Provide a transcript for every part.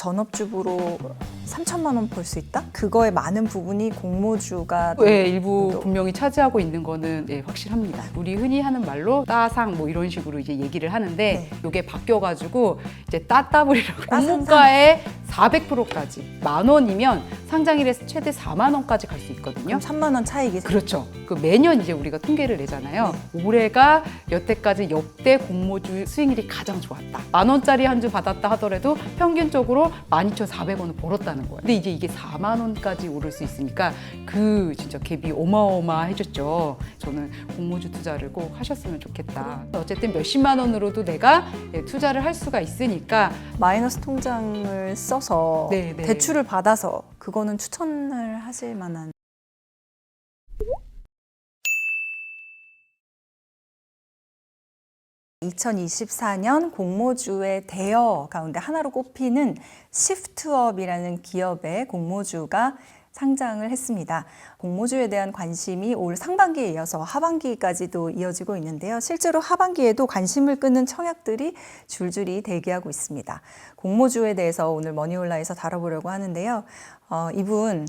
전업주부로 3천만 원 벌 수 있다? 그거의 많은 부분이 공모주가 네, 일부 분명히 차지하고 있는 거는 네, 확실합니다. 우리 흔히 하는 말로 따상 뭐 이런 식으로 이제 얘기를 하는데 네. 이게 바뀌어가지고 이제 따따블이라고 따상상. 공모가의 400%까지 10,000원이면 상장일에서 최대 4만 원까지 갈 수 있거든요. 그럼 3만 원 차익이 그렇죠. 그 매년 이제 우리가 통계를 내잖아요. 올해가 여태까지 역대 공모주 수익률이 가장 좋았다. 10,000원짜리 한 주 받았다 하더라도 평균적으로 12,400원을 벌었다는 거예요. 근데 이제 이게 4만 원까지 오를 수 있으니까 그 진짜 갭이 어마어마해졌죠. 저는 공모주 투자를 꼭 하셨으면 좋겠다. 어쨌든 몇십만 원으로도 내가 투자를 할 수가 있으니까 마이너스 통장을 써서 네, 네. 대출을 받아서 그거는 추천을 하실 만한. (2024년) 공모주의 대여 가운데 하나로 꼽히는 시프트업이라는 기업의 공모주가 상장을 했습니다. 공모주에 대한 관심이 올 상반기에 이어서 하반기까지도 이어지고 있는데요. 실제로 하반기에도 관심을 끄는 청약들이 줄줄이 대기하고 있습니다. 공모주에 대해서 오늘 머니올라에서 다뤄보려고 하는데요. 이분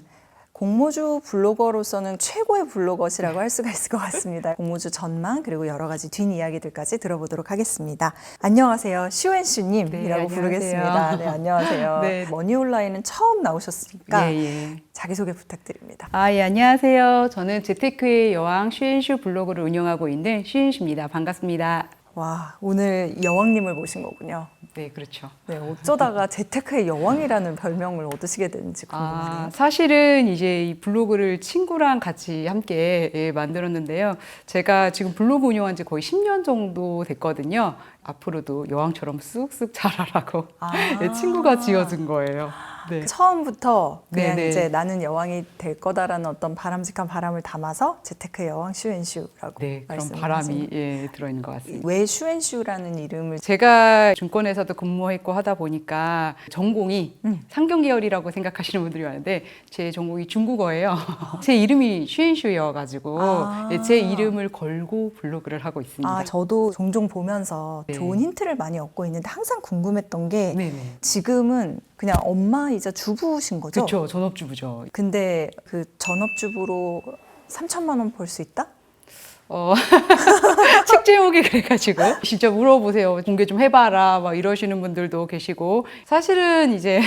공모주 블로거로서는 최고의 블로거시라고 할 수가 있을 것 같습니다. 공모주 전망 그리고 여러 가지 뒷이야기들까지 들어보도록 하겠습니다. 안녕하세요. 슈앤슈님이라고 네, 안녕하세요. 부르겠습니다. 네, 안녕하세요. 네. 머니온라인은 처음 나오셨으니까 예. 자기소개 부탁드립니다. 예, 안녕하세요. 저는 재테크의 여왕 슈앤슈 블로그를 운영하고 있는 슈앤슈입니다. 반갑습니다. 와, 오늘 여왕님을 모신 거군요. 네, 그렇죠. 네, 어쩌다가 재테크의 여왕이라는 별명을 얻으시게 되는지 궁금하네요. 사실은 이제 이 블로그를 친구랑 같이 함께 만들었는데요. 제가 지금 블로그 운영한 지 거의 10년 정도 됐거든요. 앞으로도 여왕처럼 쑥쑥 자라라고 친구가 지어준 거예요. 네. 처음부터 그냥 네네. 이제 나는 여왕이 될 거다라는 어떤 바람직한 바람을 담아서 재테크의 여왕 슈앤슈라고 네, 그런 말씀을 바람이 하시는. 들어있는 것 같습니다. 왜 슈앤슈라는 이름을 제가 증권회사도 근무했고 하다 보니까 전공이 상경 계열이라고 생각하시는 분들이 많은데 제 전공이 중국어예요. 제 이름이 슈앤슈여가지고 제 이름을 걸고 블로그를 하고 있습니다. 저도 종종 보면서 네. 좋은 힌트를 많이 얻고 있는데 항상 궁금했던 게 네네. 지금은 그냥 엄마이자 주부신 거죠? 그렇죠. 전업주부죠. 근데 그 전업주부로 3천만 원 벌 수 있다? 책 제목이 그래가지고 진짜 물어보세요. 공개 좀 해봐라 막 이러시는 분들도 계시고 사실은 이제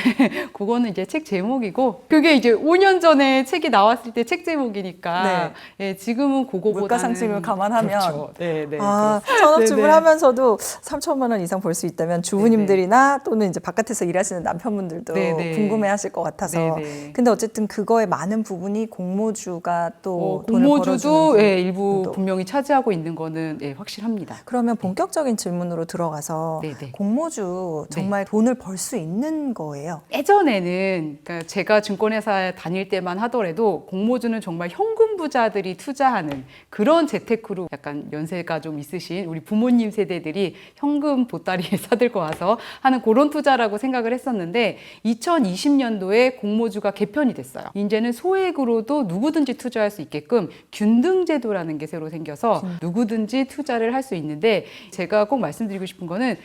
그거는 이제 책 제목이고 그게 이제 5년 전에 책이 나왔을 때 책 제목이니까 예, 지금은 그거보다는 물가 상승을 감안하면 그렇죠. 네네. 전업주부를 네네. 하면서도 3천만 원 이상 벌 수 있다면 주부님들이나 또는 이제 바깥에서 일하시는 남편분들도 네네. 궁금해하실 것 같아서. 네네. 근데 어쨌든 그거의 많은 부분이 공모주가 또 돈을 공모주도 벌어주는 예, 일부 부분도. 분명히 차지하고 있는 거는 예, 확실합니다. 그러면 본격적인 질문으로 들어가서 네네. 공모주 정말 돈을 벌 수 있는 거예요? 예전에는 그러니까 제가 증권회사에 다닐 때만 하더라도 공모주는 정말 현금 부자들이 투자하는 그런 재테크로 약간 연세가 좀 있으신 우리 부모님 세대들이 현금 보따리에 사들고 와서 하는 그런 투자라고 생각을 했었는데 2020년도에 공모주가 개편이 됐어요. 이제는 소액으로도 누구든지 투자할 수 있게끔 균등제도라는 게 새로 생겨서 누구든지 투자를 할 수 있는데 제가 꼭 말씀드리고 싶은 거는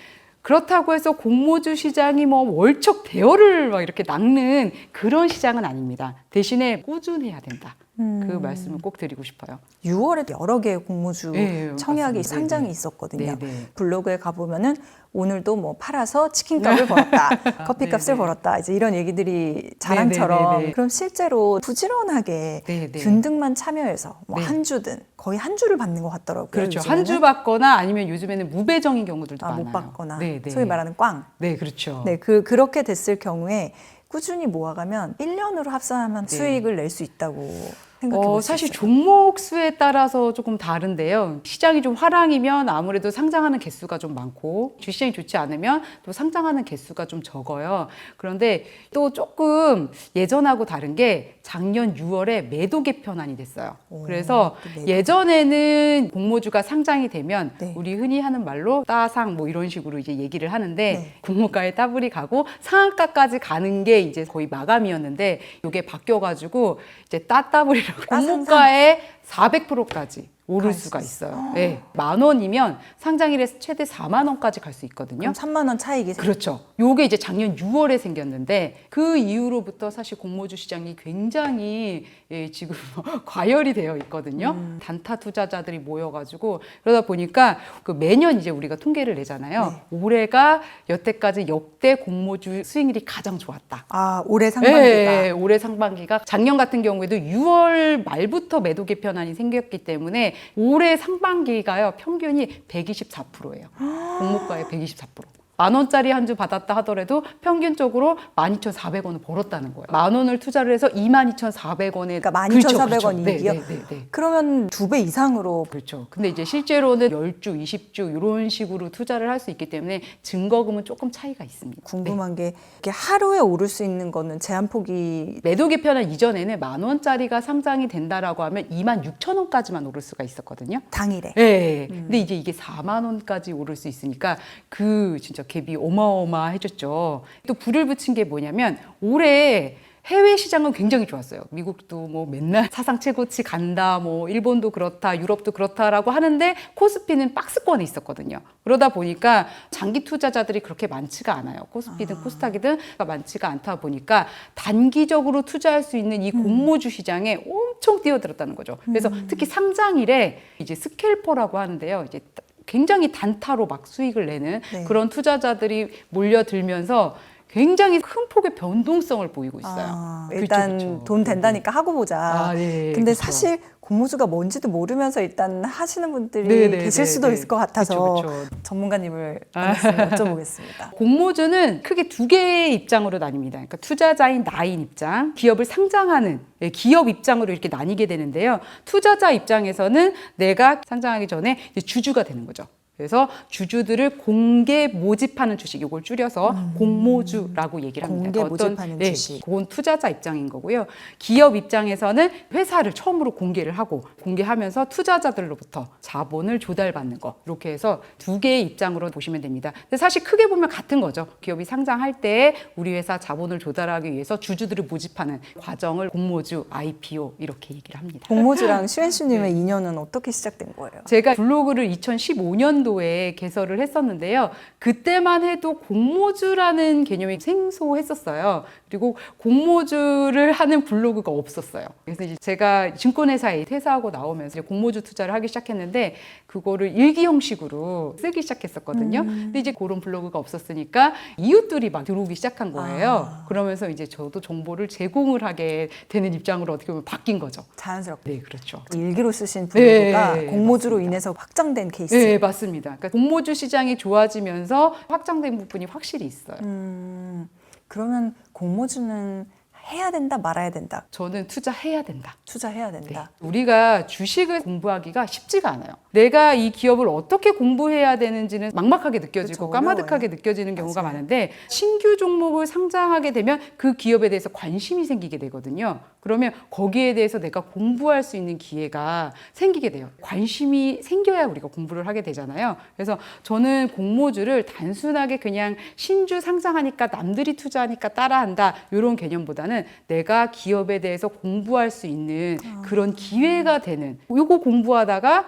그렇다고 해서 공모주 시장이 뭐 월척 대여를 막 이렇게 낚는 그런 시장은 아닙니다. 대신에 꾸준해야 된다. 그 말씀을 꼭 드리고 싶어요. 6월에 여러 개의 공모주 청약이 맞습니다. 상장이 네네. 있었거든요. 네네. 블로그에 가보면은 오늘도 뭐 팔아서 치킨값을 벌었다, 커피값을 네네. 벌었다, 이제 이런 얘기들이 자랑처럼. 네네네네. 그럼 실제로 부지런하게 네네. 균등만 참여해서 뭐 네. 한 주든 거의 한 주를 받는 것 같더라고요. 그렇죠. 요즘에는. 한 주 받거나 아니면 요즘에는 무배정인 경우들도 많아요. 못 받거나 네네. 소위 말하는 꽝. 네, 그렇죠. 네, 그렇게 됐을 경우에 꾸준히 모아가면 1년으로 합산하면 네. 수익을 낼 수 있다고 생각해 볼 수 사실 있어요. 종목 수에 따라서 조금 다른데요. 시장이 좀 화랑이면 아무래도 상장하는 개수가 좀 많고 주시장이 좋지 않으면 또 상장하는 개수가 좀 적어요. 그런데 또 조금 예전하고 다른 게 작년 6월에 매도 개편안이 됐어요. 그래서 예전에는 공모주가 상장이 되면 네. 우리 흔히 하는 말로 따상 뭐 이런 식으로 이제 얘기를 하는데 네. 공모가에 따블이 가고 상한가까지 가는 게 이제 거의 마감이었는데 이게 바뀌어가지고 이제 따따블이라고 공모가의 400%까지 오를 갈 수가 수 있어요. 네. 10,000원이면 상장일에 최대 4만 원까지 갈 수 있거든요. 그럼 3만 원 차익이 그렇죠. 요게 이제 작년 6월에 생겼는데 그 이후로부터 사실 공모주 시장이 굉장히 지금 과열이 되어 있거든요. 단타 투자자들이 모여가지고 그러다 보니까 그 매년 이제 우리가 통계를 내잖아요. 올해가 여태까지 역대 공모주 수익률이 가장 좋았다. 아, 올해 상반기가. 네, 올해 상반기가 작년 같은 경우에도 6월 말부터 매도 개편안이 생겼기 때문에 올해 상반기가요 평균이 124%예요. 공모가의 124%. 10,000원짜리 한 주 받았다 하더라도 평균적으로 12,400원을 벌었다는 거예요. 10,000원을 투자를 해서 22,400원에 그러니까 12,400원 이익이요? 네. 그러면 2배 이상으로. 그렇죠. 근데 이제 실제로는 10주, 20주 이런 식으로 투자를 할 수 있기 때문에 증거금은 조금 차이가 있습니다. 궁금한 게 이게 하루에 오를 수 있는 거는 제한폭이 매도 개편한 이전에는 10,000원짜리가 상장이 된다라고 하면 26,000원까지만 오를 수가 있었거든요. 당일에. 네. 근데 이제 이게 4만 원까지 오를 수 있으니까 그 진짜 갭이 어마어마해졌죠. 또 불을 붙인 게 뭐냐면 올해 해외 시장은 굉장히 좋았어요. 미국도 뭐 맨날 사상 최고치 간다, 뭐 일본도 그렇다, 유럽도 그렇다라고 하는데 코스피는 박스권에 있었거든요. 그러다 보니까 장기 투자자들이 그렇게 많지가 않아요. 코스피든 코스닥이든 많지가 않다 보니까 단기적으로 투자할 수 있는 이 공모주 시장에 엄청 뛰어들었다는 거죠. 그래서 특히 상장일에 이제 스캘퍼라고 하는데요. 이제 굉장히 단타로 막 수익을 내는 네. 그런 투자자들이 몰려들면서 굉장히 큰 폭의 변동성을 보이고 있어요. 일단 그렇죠. 돈 된다니까 하고 보자. 네, 근데 그렇죠. 사실 공모주가 뭔지도 모르면서 일단 하시는 분들이 네, 계실 수도 있을 것 같아서 그렇죠. 전문가님을 만났으면 여쭤보겠습니다. 공모주는 크게 두 개의 입장으로 나뉩니다. 그러니까 투자자인 나인 입장, 기업을 상장하는 기업 입장으로 이렇게 나뉘게 되는데요. 투자자 입장에서는 내가 상장하기 전에 이제 주주가 되는 거죠. 그래서 주주들을 공개 모집하는 주식, 이걸 줄여서 공모주라고 얘기를 합니다. 공개 모집하는 주식. 그건 투자자 입장인 거고요. 기업 입장에서는 회사를 처음으로 공개를 하고 공개하면서 투자자들로부터 자본을 조달받는 거, 이렇게 해서 두 개의 입장으로 보시면 됩니다. 근데 사실 크게 보면 같은 거죠. 기업이 상장할 때 우리 회사 자본을 조달하기 위해서 주주들을 모집하는 과정을 공모주, IPO 이렇게 얘기를 합니다. 공모주랑 슈엔슈님의 인연은 어떻게 시작된 거예요? 제가 블로그를 2015년도에 개설을 했었는데요. 그때만 해도 공모주라는 개념이 생소했었어요. 그리고 공모주를 하는 블로그가 없었어요. 그래서 이제 제가 증권회사에 퇴사하고 나오면서 이제 공모주 투자를 하기 시작했는데 그거를 일기 형식으로 쓰기 시작했었거든요. 근데 이제 그런 블로그가 없었으니까 이웃들이 막 들어오기 시작한 거예요. 그러면서 이제 저도 정보를 제공을 하게 되는 입장으로 어떻게 보면 바뀐 거죠. 자연스럽게. 네, 그렇죠. 일기로 쓰신 블로그가 네, 공모주로 맞습니다. 인해서 확장된 케이스. 네, 맞습니다. 그러니까 공모주 시장이 좋아지면서 확장된 부분이 확실히 있어요. 그러면 공모주는 해야 된다, 말아야 된다. 저는 투자해야 된다. 투자해야 된다. 우리가 주식을 공부하기가 쉽지가 않아요. 내가 이 기업을 어떻게 공부해야 되는지는 막막하게 느껴지고 그렇죠, 까마득하게 어려워요. 느껴지는 경우가 맞아요. 많은데 신규 종목을 상장하게 되면 그 기업에 대해서 관심이 생기게 되거든요. 그러면 거기에 대해서 내가 공부할 수 있는 기회가 생기게 돼요. 관심이 생겨야 우리가 공부를 하게 되잖아요. 그래서 저는 공모주를 단순하게 그냥 신주 상장하니까 남들이 투자하니까 따라한다 이런 개념보다는 내가 기업에 대해서 공부할 수 있는 그런 기회가 되는, 이거 공부하다가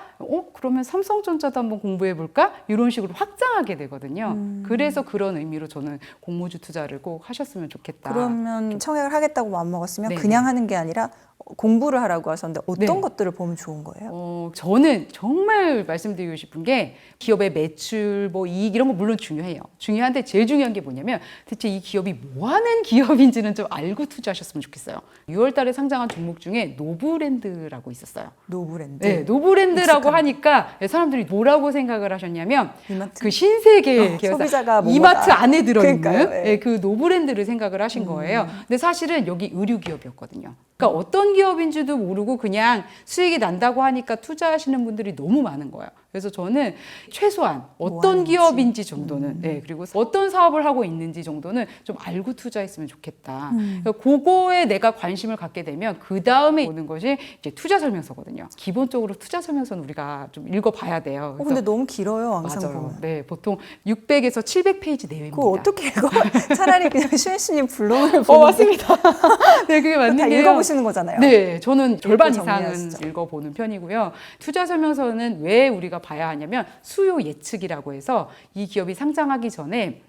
그러면 삼성전자도 한번 공부해 볼까? 이런 식으로 확장하게 되거든요. 그래서 그런 의미로 저는 공모주 투자를 꼭 하셨으면 좋겠다. 그러면 청약을 하겠다고 마음먹었으면 네네. 그냥 하는 게 아니라 공부를 하라고 하셨는데 어떤 네. 것들을 보면 좋은 거예요? 저는 정말 말씀드리고 싶은 게 기업의 매출, 뭐 이익 이런 거 물론 중요해요. 중요한데 제일 중요한 게 뭐냐면 대체 이 기업이 뭐 하는 기업인지는 좀 알고 투자하셨으면 좋겠어요. 6월 달에 상장한 종목 중에 노브랜드라고 있었어요. 노브랜드. 네, 노브랜드라고 하니까 사람들이 뭐라고 생각을 하셨냐면 이마트? 그 신세계 소비자가 뭐뭐다. 이마트 안에 들어있는 그러니까요, 예. 네, 그 노브랜드를 생각을 하신 거예요. 근데 사실은 여기 의류 기업이었거든요. 그러니까 어떤 기업인지도 모르고 그냥 수익이 난다고 하니까 투자하시는 분들이 너무 많은 거예요. 그래서 저는 최소한 뭐 어떤 하는지. 기업인지 정도는 네, 그리고 어떤 사업을 하고 있는지 정도는 좀 알고 투자했으면 좋겠다. 그러니까 그거에 내가 관심을 갖게 되면 그 다음에 오는 것이 이제 투자 설명서거든요. 기본적으로 투자 설명서는 우리가 좀 읽어봐야 돼요. 근데 너무 길어요, 항상 맞아요. 보면. 네, 보통 600에서 700페이지 내외입니다. 그거 어떻게 읽어? 차라리 그냥 슈인 씨님 블로그를 보는 맞습니다. 네, 그게 맞는 다 게요. 읽어보시는 거잖아요. 네, 저는 절반 읽고 이상은 정리하시죠. 읽어보는 편이고요. 투자 설명서는 왜 우리가 봐야 하냐면 수요 예측이라고 해서 이 기업이 상장하기 전에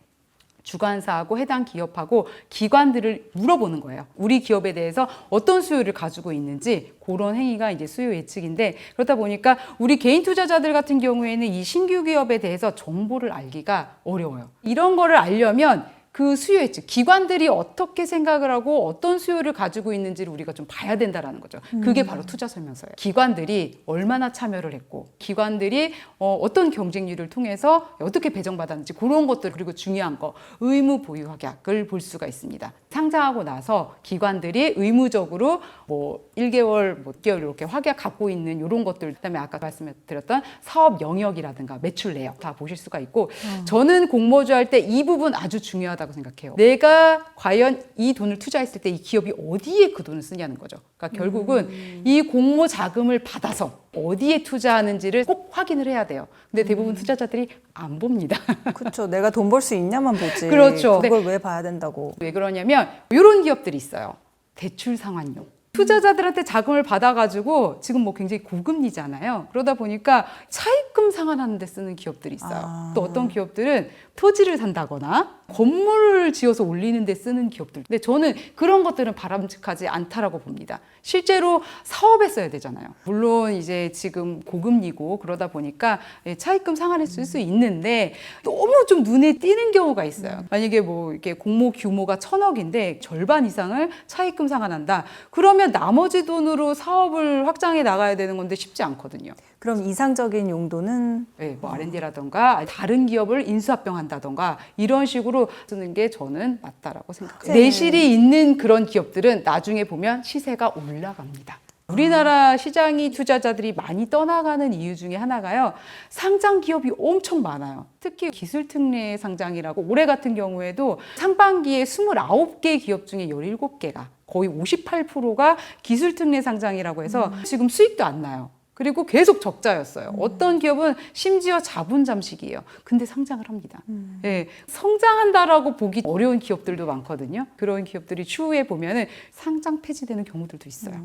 주관사하고 해당 기업하고 기관들을 물어보는 거예요. 우리 기업에 대해서 어떤 수요를 가지고 있는지 그런 행위가 이제 수요 예측인데 그렇다 보니까 우리 개인 투자자들 같은 경우에는 이 신규 기업에 대해서 정보를 알기가 어려워요. 이런 거를 알려면 그 수요 예측, 기관들이 어떻게 생각을 하고 어떤 수요를 가지고 있는지를 우리가 좀 봐야 된다라는 거죠. 그게 바로 투자 설명서예요. 기관들이 얼마나 참여를 했고, 기관들이 어떤 경쟁률을 통해서 어떻게 배정받았는지 그런 것들, 그리고 중요한 거 의무 보유 확약을 볼 수가 있습니다. 상장하고 나서 기관들이 의무적으로 뭐 1개월, 뭐 6개월 이렇게 확약 갖고 있는 이런 것들, 그다음에 아까 말씀드렸던 사업 영역이라든가 매출 내역 다 보실 수가 있고, 저는 공모주 할 때 이 부분 아주 중요하다고 생각해요. 내가 과연 이 돈을 투자했을 때 이 기업이 어디에 그 돈을 쓰냐는 거죠. 그러니까 결국은 이 공모 자금을 받아서 어디에 투자하는지를 꼭 확인을 해야 돼요. 근데 대부분 투자자들이 안 봅니다. 그렇죠. 내가 돈 벌 수 있냐만 보지. 그렇죠. 그걸 왜 봐야 된다고. 왜 그러냐면 이런 기업들이 있어요. 대출 상환용. 투자자들한테 자금을 받아가지고 지금 뭐 굉장히 고금리잖아요. 그러다 보니까 차입금 상환하는 데 쓰는 기업들이 있어요. 또 어떤 기업들은 토지를 산다거나 건물을 지어서 올리는 데 쓰는 기업들. 근데 저는 그런 것들은 바람직하지 않다라고 봅니다. 실제로 사업에 써야 되잖아요. 물론 이제 지금 고금리고 그러다 보니까 차입금 상환에 쓸 수 있는데 너무 좀 눈에 띄는 경우가 있어요. 만약에 뭐 이렇게 공모 규모가 1,000억인데 절반 이상을 차입금 상환한다. 그러면 나머지 돈으로 사업을 확장해 나가야 되는 건데 쉽지 않거든요. 그럼 이상적인 용도는 네, 뭐 R&D라던가 다른 기업을 인수합병한다던가 이런 식으로 쓰는 게 저는 맞다라고 생각해요. 내실이 있는 그런 기업들은 나중에 보면 시세가 올라갑니다. 우리나라 시장이 투자자들이 많이 떠나가는 이유 중에 하나가요. 상장 기업이 엄청 많아요. 특히 기술특례 상장이라고 올해 같은 경우에도 상반기에 29개 기업 중에 17개가 거의 58%가 기술특례 상장이라고 해서 지금 수익도 안 나요. 그리고 계속 적자였어요. 어떤 기업은 심지어 자본 잠식이에요. 근데 상장을 합니다. 네, 성장한다라고 보기 어려운 기업들도 많거든요. 그런 기업들이 추후에 보면은 상장 폐지되는 경우들도 있어요.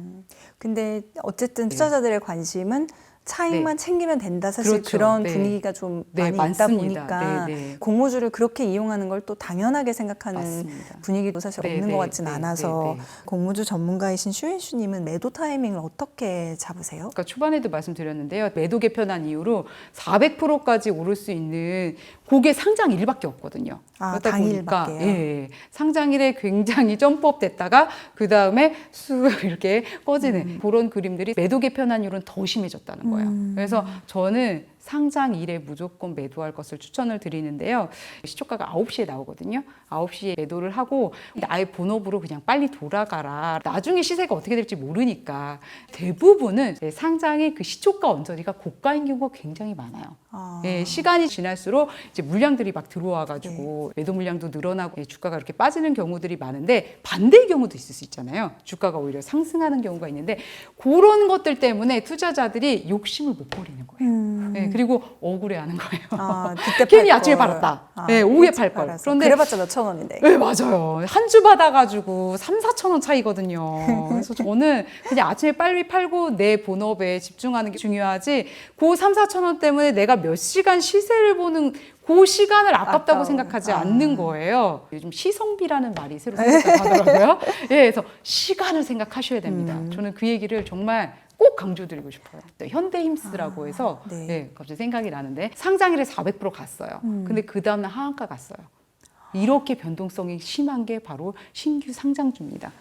근데 어쨌든 투자자들의 관심은 차익만 챙기면 된다. 사실 그렇죠. 그런 네. 분위기가 좀 네, 많이 많습니다. 있다 보니까 네, 네. 공모주를 그렇게 이용하는 걸 또 당연하게 생각하는 맞습니다. 분위기도 사실 네, 없는 네, 것 같진 네, 않아서 네, 네. 공모주 전문가이신 슈인슈님은 매도 타이밍을 어떻게 잡으세요? 아까 초반에도 말씀드렸는데요. 매도 개편한 이후로 400%까지 오를 수 있는 그게 상장일밖에 없거든요. 아, 그러다 당일밖에요? 보니까 예, 상장일에 굉장히 점프업 됐다가 그 다음에 쑥 이렇게 꺼지는 그런 그림들이 매도 개편한 이후로는 더 심해졌다는 거예요. 그래서 저는 상장일에 무조건 매도할 것을 추천을 드리는데요. 시초가가 9시에 나오거든요. 9시에 매도를 하고 나의 본업으로 그냥 빨리 돌아가라. 나중에 시세가 어떻게 될지 모르니까 대부분은 상장의 그 시초가 언저리가 고가인 경우가 굉장히 많아요. 예, 시간이 지날수록 이제 물량들이 막 들어와가지고 매도 물량도 늘어나고 주가가 이렇게 빠지는 경우들이 많은데 반대의 경우도 있을 수 있잖아요. 주가가 오히려 상승하는 경우가 있는데 그런 것들 때문에 투자자들이 욕심을 못 버리는 거예요. 예, 그리고 억울해하는 거예요. 아, 그때 괜히 팔 아침에 걸. 팔았다. 아, 네, 오후에 일찍 팔 걸. 팔아서. 그런데 그래봤자 몇천 원인데. 네, 맞아요. 한 주 받아가지고 3, 4천 원 차이거든요. 그래서 저는 그냥 아침에 빨리 팔고 내 본업에 집중하는 게 중요하지 그 3, 4천 원 때문에 내가 몇 시간 시세를 보는 그 시간을 아깝다고 아까워. 생각하지 않는 거예요. 요즘 시성비라는 말이 새로 생겼다고 하더라고요. 예, 그래서 시간을 생각하셔야 됩니다. 저는 그 얘기를 정말 꼭 강조드리고 싶어요. 현대힘스라고 해서 네. 예, 갑자기 생각이 나는데 상장일에 400% 갔어요. 근데 그 다음날 하한가 갔어요. 이렇게 변동성이 심한 게 바로 신규 상장주입니다.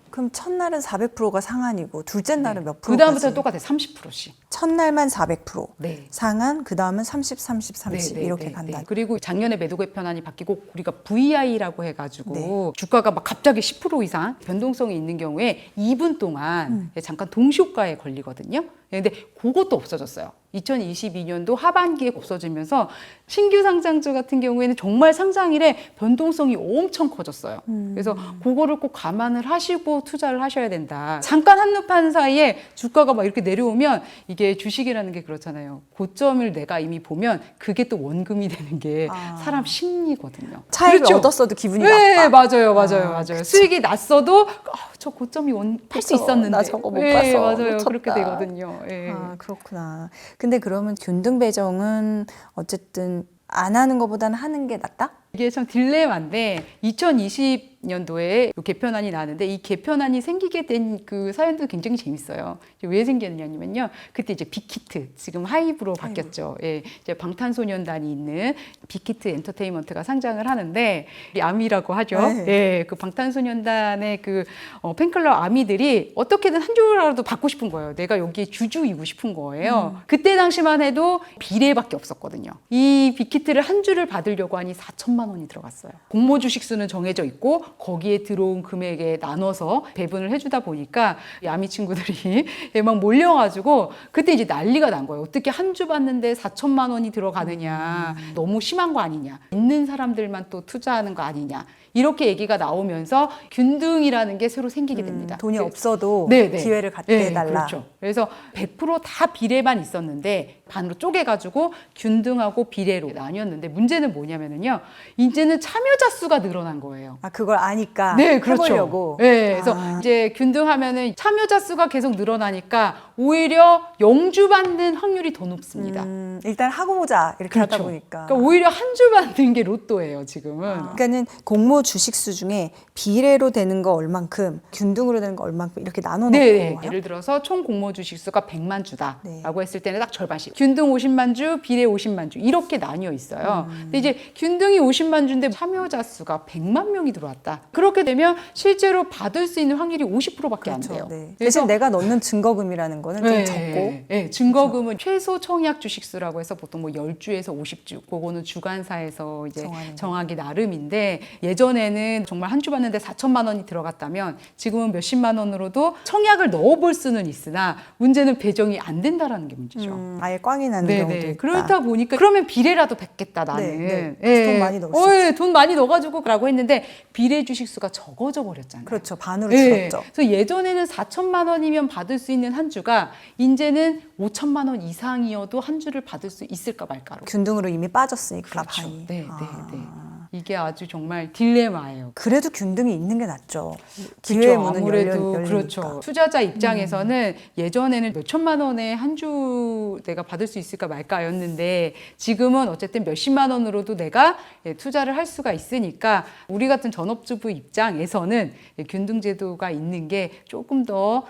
그럼 첫날은 400%가 상한이고 둘째 날은 몇 프로? 그 다음부터는 똑같아요. 30%씩. 첫날만 400%. 네. 상한, 그 다음은 30, 30, 30 네, 네, 이렇게 네, 간다. 네. 그리고 작년에 매도 개편안이 바뀌고 우리가 VI라고 해가지고 네. 주가가 막 갑자기 10% 이상 변동성이 있는 경우에 2분 동안 잠깐 동시효과에 걸리거든요. 근데 그것도 없어졌어요. 2022년도 하반기에 없어지면서 신규 상장주 같은 경우에는 정말 상장일에 변동성이 엄청 커졌어요. 그래서 그거를 꼭 감안을 하시고 투자를 하셔야 된다. 잠깐 한눈 판 사이에 주가가 막 이렇게 내려오면 이게 주식이라는 게 그렇잖아요. 고점을 내가 이미 보면 그게 또 원금이 되는 게 사람 심리거든요. 차익을 그렇죠? 얻었어도 기분이 네, 나빠. 맞아요. 수익이 났어도 저 고점이 팔 수 있었는데. 나 저거 못 네, 봤어. 맞아요. 놓쳤다. 그렇게 되거든요. 네. 그렇구나. 근데 그러면 균등 배정은 어쨌든 안 하는 것보다는 하는 게 낫다? 이게 참 딜레마인데 2020년도에 개편안이 나왔는데 이 개편안이 생기게 된 그 사연도 굉장히 재밌어요. 왜 생겼냐면요. 그때 이제 빅히트 지금 하이브로 바뀌었죠. 예, 이제 방탄소년단이 있는 빅히트 엔터테인먼트가 상장을 하는데 이 아미라고 하죠. 네. 예, 그 방탄소년단의 그 팬클럽 아미들이 어떻게든 한 주라도 받고 싶은 거예요. 내가 여기에 주주이고 싶은 거예요. 그때 당시만 해도 비례밖에 없었거든요. 이 빅히트를 한 주를 받으려고 하니 4천만 원이 들어갔어요. 공모 주식 수는 정해져 있고 거기에 들어온 금액에 나눠서 배분을 해주다 보니까 이 아미 친구들이 막 몰려가지고 그때 이제 난리가 난 거예요. 어떻게 한 주 받는데 4천만 원이 들어가느냐. 너무 심한 거 아니냐. 있는 사람들만 또 투자하는 거 아니냐. 이렇게 얘기가 나오면서 균등이라는 게 새로 생기게 됩니다. 돈이 없어도 네. 기회를 갖게 해달라. 그렇죠. 그래서 100% 비례만 있었는데 반으로 쪼개가지고 균등하고 비례로 나뉘었는데 문제는 뭐냐면요. 이제는 참여자 수가 늘어난 거예요. 그걸 아니까 네, 그렇죠. 해보려고. 네, 그래서 이제 균등하면은 참여자 수가 계속 늘어나니까 오히려 영주 받는 확률이 더 높습니다. 일단 하고 보자 이렇게 하다 그렇죠. 보니까. 그러니까 오히려 한 주 받는 게 로또예요, 지금은. 그러니까는 공모 주식수 중에 비례로 되는 거 얼만큼, 균등으로 되는 거 얼만큼 이렇게 나눠놓고 네, 와요? 예를 들어서 총 공모 주식수가 100만 주다라고 네. 했을 때는 딱 절반씩 균등 50만 주, 비례 50만 주 이렇게 나뉘어 있어요. 근데 이제 균등이 50만 주인데 참여자 수가 100만 명이 들어왔다. 그렇게 되면 실제로 받을 수 있는 확률이 50%밖에 안 돼요. 네. 그래서 대신 내가 넣는 증거금이라는 거는 좀 적고. 네, 증거금은 최소 청약 주식수라고 해서 보통 뭐 10주에서 50주, 그거는 주관사에서 이제 정하기 나름인데 예전에는 정말 한 주 받는데 4천만 원이 들어갔다면 지금은 몇십만 원으로도 청약을 넣어볼 수는 있으나 문제는 배정이 안 된다라는 게 문제죠. 아예 꽝이 나는 경우도 있다. 그렇다 보니까 그러면 비례라도 받겠다 나는. 돈 많이 넣을 수 있죠. 돈 많이 넣어가지고라고 했는데 비례 주식수가 적어져 버렸잖아요. 그렇죠. 반으로 줄었죠. 그래서 예전에는 4천만 원이면 받을 수 있는 한 주가 이제는 5천만 원 이상이어도 한 주를 받을 수 있을까 말까로. 균등으로 이미 빠졌으니까 그렇죠. 반이. 네. 이게 아주 정말 딜레마예요. 그래도 균등이 있는 게 낫죠. 기회의 문은 아무래도 열리니까. 그렇죠. 투자자 입장에서는 예전에는 몇 천만 원에 한 주 내가 받을 수 있을까 말까였는데 지금은 어쨌든 몇십만 원으로도 내가 투자를 할 수가 있으니까 우리 같은 전업주부 입장에서는 균등 제도가 있는 게 조금 더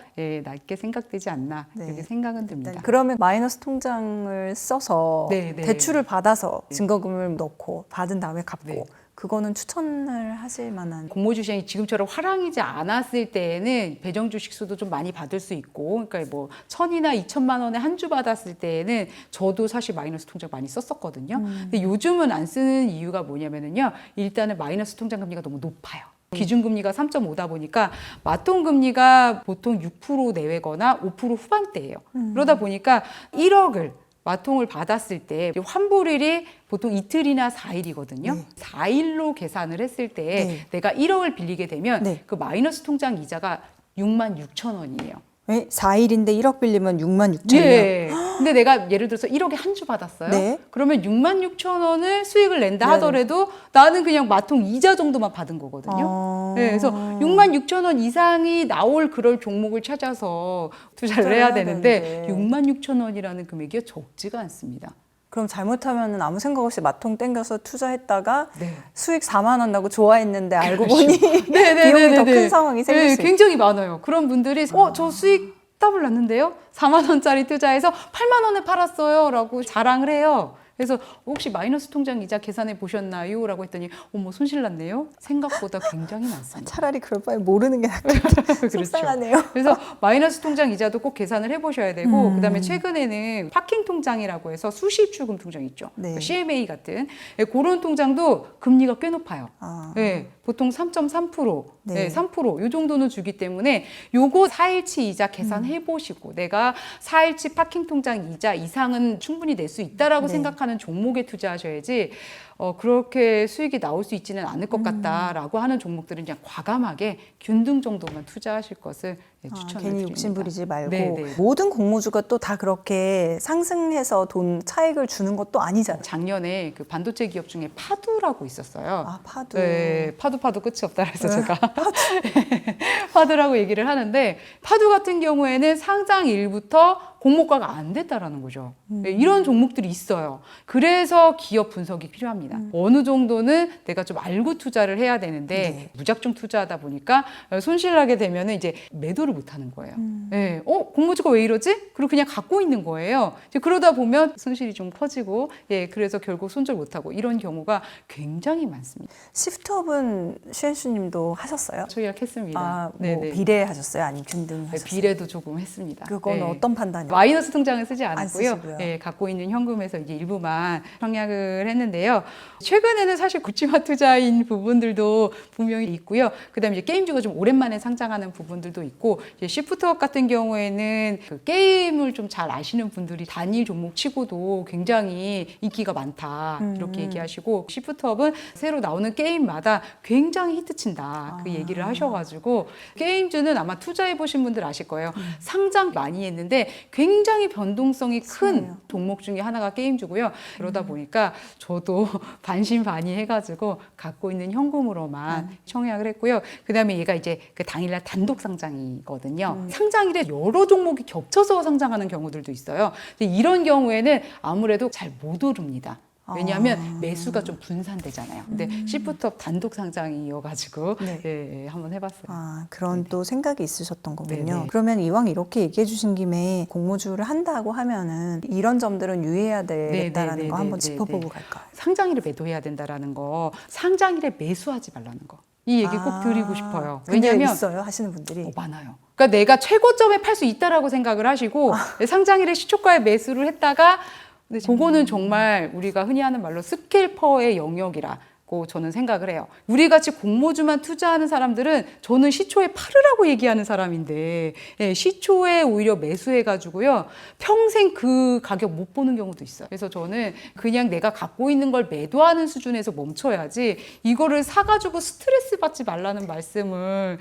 낫게 생각되지 않나 이렇게 생각은 듭니다. 그러면 마이너스 통장을 써서 네. 대출을 받아서 증거금을 넣고 받은 다음에 갚고 그거는 추천을 하실 만한. 공모 주식이 지금처럼 화랑이지 않았을 때에는 배정 주식 수도 좀 많이 받을 수 있고, 그러니까 뭐 1,000이나 2천만 원에 한 주 받았을 때에는 저도 사실 마이너스 통장 많이 썼었거든요. 근데 요즘은 안 쓰는 이유가 뭐냐면은요, 일단은 마이너스 통장 금리가 너무 높아요. 기준금리가 3.5다 보니까 마통금리가 보통 6% 내외거나 5% 후반대예요. 그러다 보니까 1억을 마통을 받았을 때 환불일이 보통 이틀이나 4일이거든요. 4일로 계산을 했을 때 내가 1억을 빌리게 되면 그 마이너스 통장 이자가 66,000원이에요. 4일인데 1억 빌리면 66,000원이요? 네. 근데 내가 예를 들어서 1억에 한 주 받았어요. 네. 그러면 66,000원을 수익을 낸다 하더라도 나는 그냥 마통 이자 정도만 받은 거거든요. 네, 그래서 66,000원 이상이 나올 그럴 종목을 찾아서 투자를 해야 되는데 66,000원이라는 금액이 적지가 않습니다. 그럼 잘못하면 아무 생각 없이 마통 땡겨서 투자했다가 수익 4만 원 나고 좋아했는데 알고 보니 비용이 더 큰 상황이 생길 수 있어요. 굉장히 많아요. 그런 분들이 저 수익 더블 났는데요? 4만 원짜리 투자해서 8만 원에 팔았어요 라고 자랑을 해요. 그래서 혹시 마이너스 통장 이자 계산해 보셨나요? 라고 했더니 어머 손실 났네요. 생각보다 굉장히 많습니다. 차라리 그럴 바에 모르는 게 낫겠다. 속상하네요. 그래서 마이너스 통장 이자도 꼭 계산을 해보셔야 되고 그다음에 최근에는 파킹 통장이라고 해서 수시출금 통장 있죠. 네. 그러니까 CMA 같은 그런 통장도 금리가 꽤 높아요. 아. 네, 보통 3.3%, 네. 3%, 이 정도는 주기 때문에 요거 4일치 이자 계산해 보시고 내가 4일치 파킹 통장 이자 이상은 충분히 낼 수 있다라고 네. 생각하는 종목에 투자하셔야지 그렇게 수익이 나올 수 있지는 않을 것 같다라고 하는 종목들은 그냥 과감하게 균등 정도만 투자하실 것을 추천을 괜히 드립니다. 욕심 부리지 말고 네, 네. 모든 공모주가 또 다 그렇게 상승해서 돈 차익을 주는 것도 아니잖아요. 작년에 그 반도체 기업 중에 파두라고 있었어요. 아, 파두. 네, 파두 끝이 없다 그래서 제가 파두라고 얘기를 하는데 파두 같은 경우에는 상장일부터 공모가가 안 됐다라는 거죠. 네, 이런 종목들이 있어요. 그래서 기업 분석이 필요합니다. 어느 정도는 내가 좀 알고 투자를 해야 되는데 네. 무작정 투자하다 보니까 손실하게 되면 이제 매도를 못 하는 거예요. 네, 공모주가 왜 이러지? 그리고 그냥 갖고 있는 거예요. 이제 그러다 보면 손실이 좀 커지고 그래서 결국 손절 못 하고 이런 경우가 굉장히 많습니다. 시프트업은 슈엔슈님도 하셨어요? 초기화했습니다. 아, 뭐 네네. 비례하셨어요? 아니면 균등 하셨어요? 비례도 조금 했습니다. 그거는 네. 어떤 판단이에요? 마이너스 통장을 쓰지 안 않았고요. 쓰시고요. 갖고 있는 현금에서 이제 일부만 청약을 했는데요. 최근에는 사실 굵지마 투자인 부분들도 분명히 있고요. 그다음에 이제 게임주가 좀 오랜만에 상장하는 부분들도 있고, 이제 시프트업 같은 경우에는 그 게임을 좀 잘 아시는 분들이 단일 종목치고도 굉장히 인기가 많다 이렇게 얘기하시고, 시프트업은 새로 나오는 게임마다 굉장히 히트친다 그 얘기를 하셔가지고, 게임주는 아마 투자해 보신 분들 아실 거예요. 상장 많이 했는데 굉장히 변동성이 큰 종목 중에 하나가 게임주고요. 그러다 보니까 저도 반신반의해가지고 갖고 있는 현금으로만 청약을 했고요. 그다음에 얘가 이제 그 당일날 단독 상장이거든요. 상장일에 여러 종목이 겹쳐서 상장하는 경우들도 있어요. 근데 이런 경우에는 아무래도 잘 못 오릅니다. 왜냐하면 매수가 좀 분산되잖아요. 근데 시프트업 단독 상장이어가지고 네. 한번 해봤어요. 아, 그런 또 생각이 있으셨던 거군요. 네네. 그러면 이왕 이렇게 얘기해 주신 김에 공모주를 한다고 하면은 이런 점들은 유의해야 되겠다라는 네네네네네. 거 한번 짚어보고 갈까요? 상장일에 매도해야 된다라는 거, 상장일에 매수하지 말라는 거. 이 얘기 꼭 드리고 싶어요. 근데 왜냐하면 있어요 하시는 분들이. 많아요. 그러니까 내가 최고점에 팔 수 있다라고 생각을 하시고 상장일에 시초가에 매수를 했다가, 근데 그거는 정말 우리가 흔히 하는 말로 스캘퍼의 영역이라고 저는 생각을 해요. 우리 같이 공모주만 투자하는 사람들은 저는 시초에 팔으라고 얘기하는 사람인데, 시초에 오히려 매수해가지고요 평생 그 가격 못 보는 경우도 있어요. 그래서 저는 그냥 내가 갖고 있는 걸 매도하는 수준에서 멈춰야지 이거를 사가지고 스트레스 받지 말라는 말씀을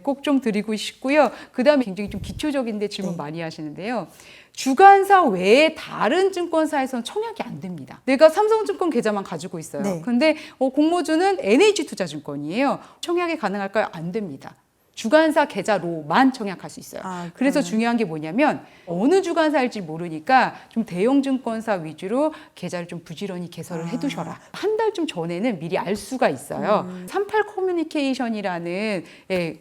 꼭 좀 드리고 싶고요. 그 다음에 굉장히 좀 기초적인데 질문 많이 하시는데요. 주관사 외에 다른 증권사에서는 청약이 안 됩니다. 내가 삼성증권 계좌만 가지고 있어요. 네. 근데 공모주는 NH투자증권이에요. 청약이 가능할까요? 안 됩니다. 주관사 계좌로만 청약할 수 있어요. 그래서 중요한 게 뭐냐면 어느 주관사일지 모르니까 좀 대형 증권사 위주로 계좌를 좀 부지런히 개설을 해두셔라. 한 달쯤 전에는 미리 알 수가 있어요. 38 커뮤니케이션이라는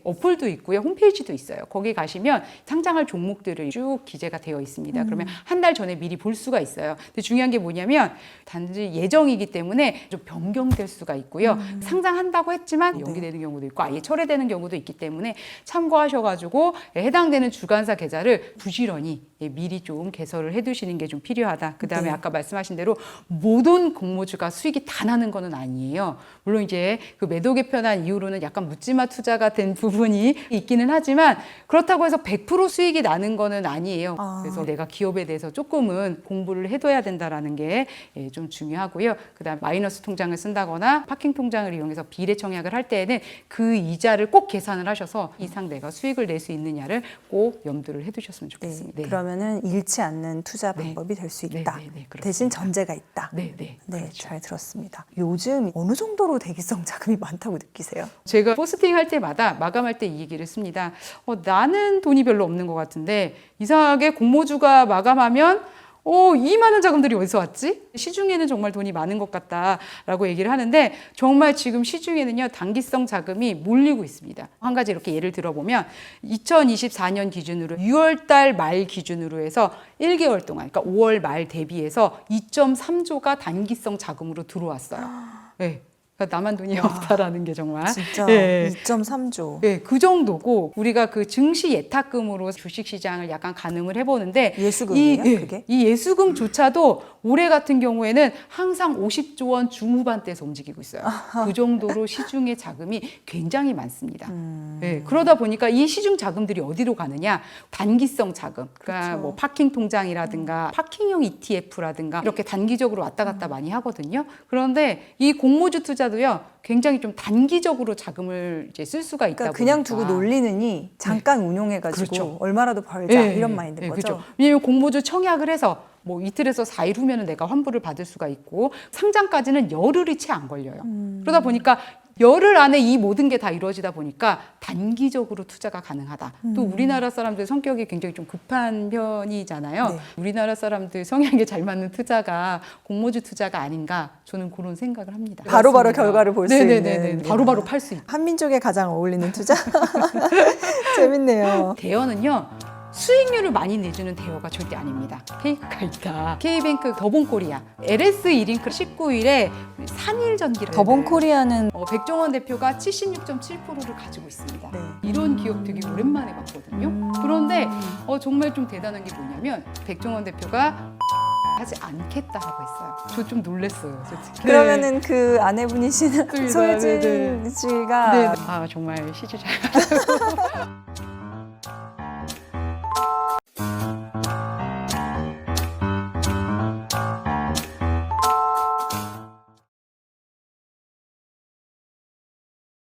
어플도 있고요. 홈페이지도 있어요. 거기 가시면 상장할 종목들을 쭉 기재가 되어 있습니다. 그러면 한 달 전에 미리 볼 수가 있어요. 근데 중요한 게 뭐냐면 단지 예정이기 때문에 좀 변경될 수가 있고요. 상장한다고 했지만 연기되는 경우도 있고 아예 철회되는 경우도 있기 때문에 참고하셔가지고 해당되는 주관사 계좌를 부지런히 미리 좀 개설을 해두시는 게 좀 필요하다. 그 다음에 아까 말씀하신 대로 모든 공모주가 수익이 다 나는 거는 아니에요. 물론 이제 그 매도 개편한 이후로는 약간 묻지마 투자가 된 부분이 있기는 하지만 그렇다고 해서 100% 수익이 나는 거는 아니에요. 그래서 내가 기업에 대해서 조금은 공부를 해둬야 된다라는 게 좀 중요하고요. 그 다음 마이너스 통장을 쓴다거나 파킹 통장을 이용해서 비례 청약을 할 때에는 그 이자를 꼭 계산을 하셔서 이상 내가 수익을 낼 수 있느냐를 꼭 염두를 해두셨으면 좋겠습니다. 네. 그러면은 잃지 않는 투자 방법이 될 수 있다. 그렇습니다. 대신 전제가 있다. 네, 그렇죠. 잘 들었습니다. 요즘 어느 정도로 대기성 자금이 많다고 느끼세요? 제가 포스팅 할 때마다 마감할 때 이 얘기를 씁니다. 나는 돈이 별로 없는 것 같은데 이상하게 공모주가 마감하면 이 많은 자금들이 어디서 왔지? 시중에는 정말 돈이 많은 것 같다라고 얘기를 하는데 정말 지금 시중에는요 단기성 자금이 몰리고 있습니다. 한 가지 이렇게 예를 들어보면 2024년 기준으로 6월달 말 기준으로 해서 1개월 동안 그러니까 5월 말 대비해서 2.3조가 단기성 자금으로 들어왔어요. 네. 그러니까 나만 돈이 없다라는 게 정말 진짜 예. 2.3조. 네, 그 정도고 우리가 그 증시 예탁금으로 주식 시장을 약간 가늠을 해보는데 예수금이에요, 그게? 이 예수금조차도 올해 같은 경우에는 항상 50조 원 중후반대에서 움직이고 있어요. 그 정도로 시중의 자금이 굉장히 많습니다. 네, 그러다 보니까 이 시중 자금들이 어디로 가느냐? 단기성 자금, 그러니까 그렇죠. 뭐 파킹 통장이라든가 파킹형 ETF라든가 이렇게 단기적으로 왔다 갔다 많이 하거든요. 그런데 이 공모주 투자도요. 굉장히 좀 단기적으로 자금을 이제 쓸 수가 있다 그러니까 그냥 보니까. 두고 놀리느니 잠깐 운용해가지고 그렇죠. 얼마라도 벌자 네, 이런 마인드인 거죠. 그렇죠. 왜냐하면 공모주 청약을 해서 뭐 이틀에서 4일 후면은 내가 환불을 받을 수가 있고 상장까지는 열흘이 채 안 걸려요. 그러다 보니까 열흘 안에 이 모든 게 다 이루어지다 보니까 단기적으로 투자가 가능하다. 또 우리나라 사람들 성격이 굉장히 좀 급한 편이잖아요. 네. 우리나라 사람들 성향에 잘 맞는 투자가 공모주 투자가 아닌가 저는 그런 생각을 합니다. 바로바로 그렇습니다. 결과를 볼 수 네네네네. 있는. 바로바로 팔 수 있다. 한민족에 가장 어울리는 투자? 재밌네요. 대여는요 수익률을 많이 내주는 대여가 절대 아닙니다. 케이크가 있다. K뱅크 더본코리아 LS 이링크 19일에 산일 전기를 더본코리아는 백종원 대표가 76.7%를 가지고 있습니다. 네. 이런 기업 되게 오랜만에 봤거든요. 그런데 정말 좀 대단한 게 뭐냐면 백종원 대표가 하지 않겠다라고 했어요. 저 좀 놀랐어요, 솔직히. 그러면은 그 아내분이신 맞습니다. 소혜진 네. 씨가 네. 아 정말 시주 잘